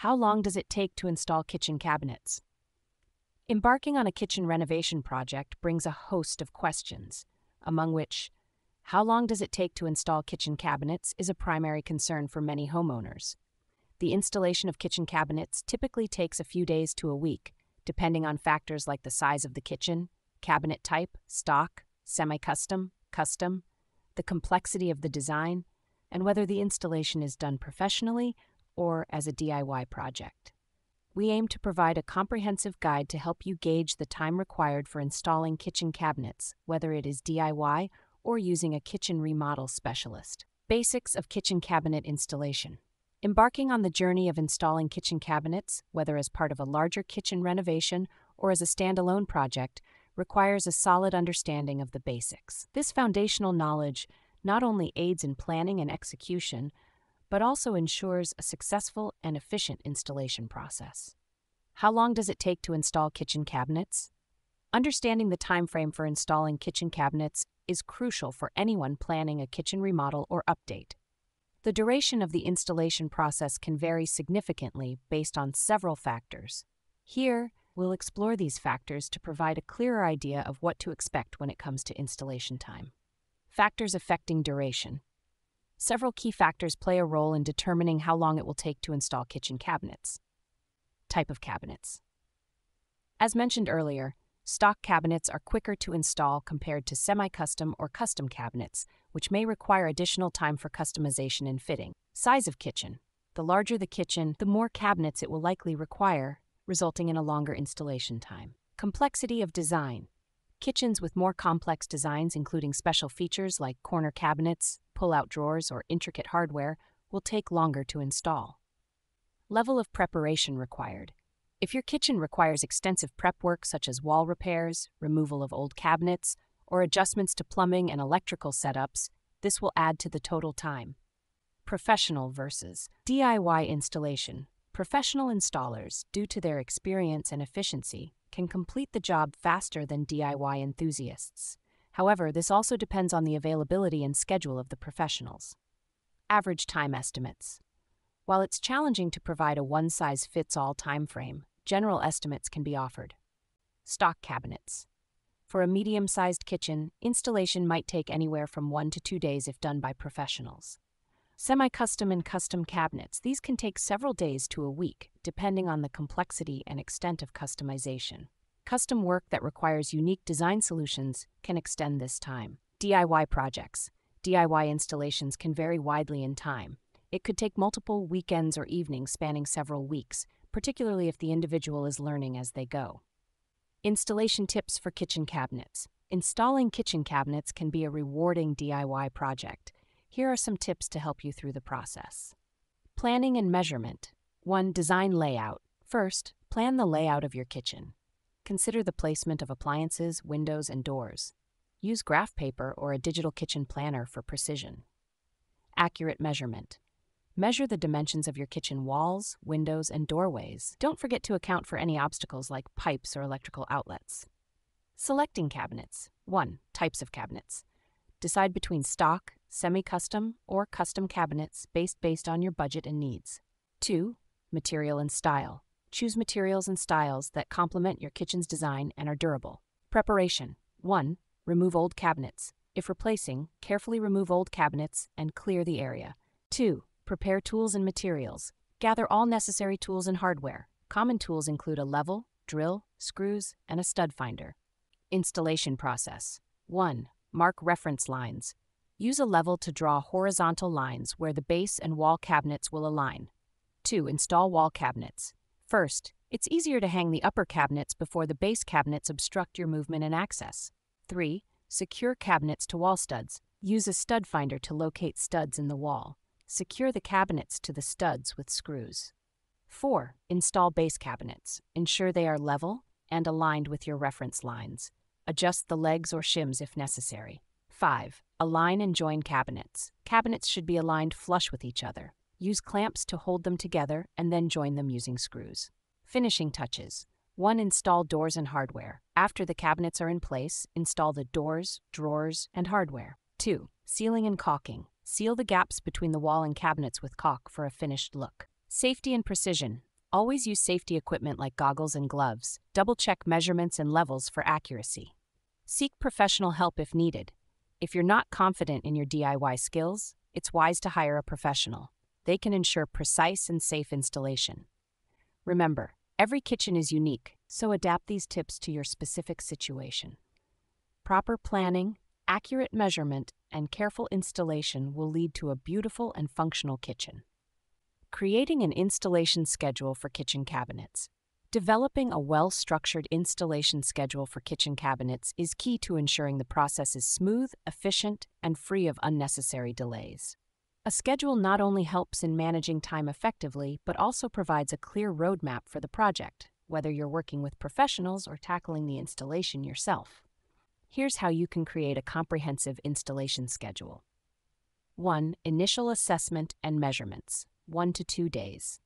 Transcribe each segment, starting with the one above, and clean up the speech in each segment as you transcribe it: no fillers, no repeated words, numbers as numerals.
How long does it take to install kitchen cabinets? Embarking on a kitchen renovation project brings a host of questions, among which, how long does it take to install kitchen cabinets is a primary concern for many homeowners. The installation of kitchen cabinets typically takes a few days to a week, depending on factors like the size of the kitchen, cabinet type, stock, semi-custom, custom, the complexity of the design, and whether the installation is done professionally or as a DIY project. We aim to provide a comprehensive guide to help you gauge the time required for installing kitchen cabinets, whether it is DIY or using a kitchen remodel specialist. Basics of kitchen cabinet installation. Embarking on the journey of installing kitchen cabinets, whether as part of a larger kitchen renovation or as a standalone project, requires a solid understanding of the basics. This foundational knowledge not only aids in planning and execution, but also ensures a successful and efficient installation process. How long does it take to install kitchen cabinets? Understanding the time frame for installing kitchen cabinets is crucial for anyone planning a kitchen remodel or update. The duration of the installation process can vary significantly based on several factors. Here, we'll explore these factors to provide a clearer idea of what to expect when it comes to installation time. Factors affecting duration. Several key factors play a role in determining how long it will take to install kitchen cabinets. Type of cabinets. As mentioned earlier, stock cabinets are quicker to install compared to semi-custom or custom cabinets, which may require additional time for customization and fitting. Size of kitchen. The larger the kitchen, the more cabinets it will likely require, resulting in a longer installation time. Complexity of design. Kitchens with more complex designs, including special features like corner cabinets, pull-out drawers, or intricate hardware, will take longer to install. Level of preparation required. If your kitchen requires extensive prep work such as wall repairs, removal of old cabinets, or adjustments to plumbing and electrical setups, this will add to the total time. Professional versus DIY installation. Professional installers, due to their experience and efficiency, can complete the job faster than DIY enthusiasts. However, this also depends on the availability and schedule of the professionals. Average time estimates. While it's challenging to provide a one-size-fits-all time frame, general estimates can be offered. Stock cabinets. For a medium-sized kitchen, installation might take anywhere from 1 to 2 days if done by professionals. Semi-custom and custom cabinets. These can take several days to a week, depending on the complexity and extent of customization. Custom work that requires unique design solutions can extend this time. DIY projects. DIY installations can vary widely in time. It could take multiple weekends or evenings spanning several weeks, particularly if the individual is learning as they go. Installation tips for kitchen cabinets. Installing kitchen cabinets can be a rewarding DIY project. Here are some tips to help you through the process. Planning and measurement. 1. Design layout. First, plan the layout of your kitchen. Consider the placement of appliances, windows, and doors. Use graph paper or a digital kitchen planner for precision. Accurate measurement. Measure the dimensions of your kitchen walls, windows, and doorways. Don't forget to account for any obstacles like pipes or electrical outlets. Selecting cabinets. 1. Types of cabinets. Decide between stock, semi-custom, or custom cabinets based on your budget and needs. 2. Material and style. Choose materials and styles that complement your kitchen's design and are durable. Preparation. 1. Remove old cabinets. If replacing, carefully remove old cabinets and clear the area. 2. Prepare tools and materials. Gather all necessary tools and hardware. Common tools include a level, drill, screws, and a stud finder. Installation process. 1. Mark reference lines. Use a level to draw horizontal lines where the base and wall cabinets will align. 2. Install wall cabinets. First, it's easier to hang the upper cabinets before the base cabinets obstruct your movement and access. 3. Secure cabinets to wall studs. Use a stud finder to locate studs in the wall. Secure the cabinets to the studs with screws. 4. Install base cabinets. Ensure they are level and aligned with your reference lines. Adjust the legs or shims if necessary. 5. Align and join cabinets. Cabinets should be aligned flush with each other. Use clamps to hold them together and then join them using screws. Finishing touches. 1. Install doors and hardware. After the cabinets are in place, install the doors, drawers, and hardware. 2. Sealing and caulking. Seal the gaps between the wall and cabinets with caulk for a finished look. Safety and precision. Always use safety equipment like goggles and gloves. Double-check measurements and levels for accuracy. Seek professional help if needed. If you're not confident in your DIY skills, it's wise to hire a professional. They can ensure precise and safe installation. Remember, every kitchen is unique, so adapt these tips to your specific situation. Proper planning, accurate measurement, and careful installation will lead to a beautiful and functional kitchen. Creating an installation schedule for kitchen cabinets. Developing a well-structured installation schedule for kitchen cabinets is key to ensuring the process is smooth, efficient, and free of unnecessary delays. A schedule not only helps in managing time effectively, but also provides a clear roadmap for the project, whether you're working with professionals or tackling the installation yourself. Here's how you can create a comprehensive installation schedule. 1. Initial assessment and measurements, 1 to 2 days.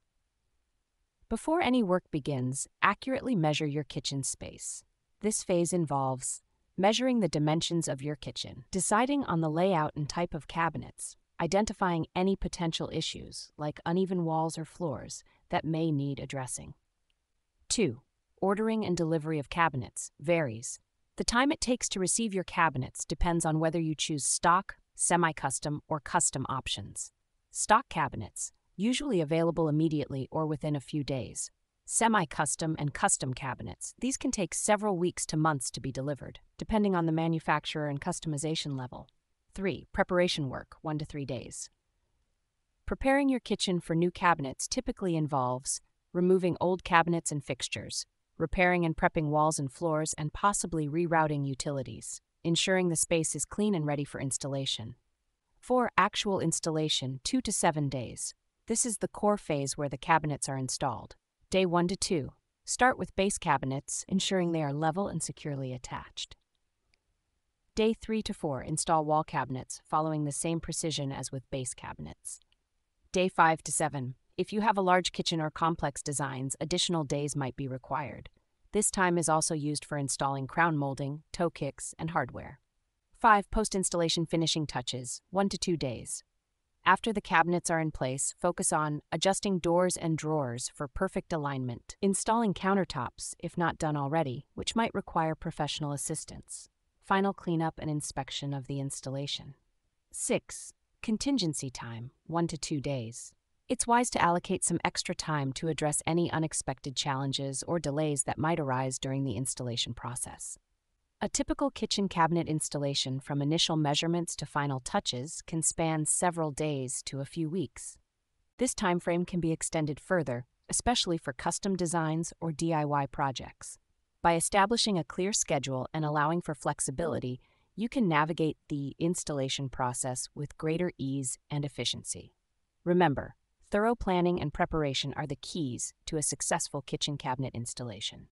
Before any work begins, accurately measure your kitchen space. This phase involves measuring the dimensions of your kitchen, deciding on the layout and type of cabinets, identifying any potential issues, like uneven walls or floors, that may need addressing. 2. Ordering and delivery of cabinets varies. The time it takes to receive your cabinets depends on whether you choose stock, semi-custom, or custom options. Stock cabinets, usually available immediately or within a few days. Semi-custom and custom cabinets, these can take several weeks to months to be delivered, depending on the manufacturer and customization level. 3. Preparation work, 1 to 3 days. Preparing your kitchen for new cabinets typically involves removing old cabinets and fixtures, repairing and prepping walls and floors, and possibly rerouting utilities, ensuring the space is clean and ready for installation. 4. Actual installation, 2 to 7 days. This is the core phase where the cabinets are installed. Day 1 to 2. Start with base cabinets, ensuring they are level and securely attached. Day 3 to 4. Install wall cabinets, following the same precision as with base cabinets. Day 5 to 7. If you have a large kitchen or complex designs, additional days might be required. This time is also used for installing crown molding, toe kicks, and hardware. 5. Post-installation finishing touches, 1 to 2 days. After the cabinets are in place, focus on adjusting doors and drawers for perfect alignment, installing countertops, if not done already, which might require professional assistance. Final cleanup and inspection of the installation. 6. Contingency time, 1 to 2 days. It's wise to allocate some extra time to address any unexpected challenges or delays that might arise during the installation process. A typical kitchen cabinet installation, from initial measurements to final touches, can span several days to a few weeks. This time frame can be extended further, especially for custom designs or DIY projects. By establishing a clear schedule and allowing for flexibility, you can navigate the installation process with greater ease and efficiency. Remember, thorough planning and preparation are the keys to a successful kitchen cabinet installation.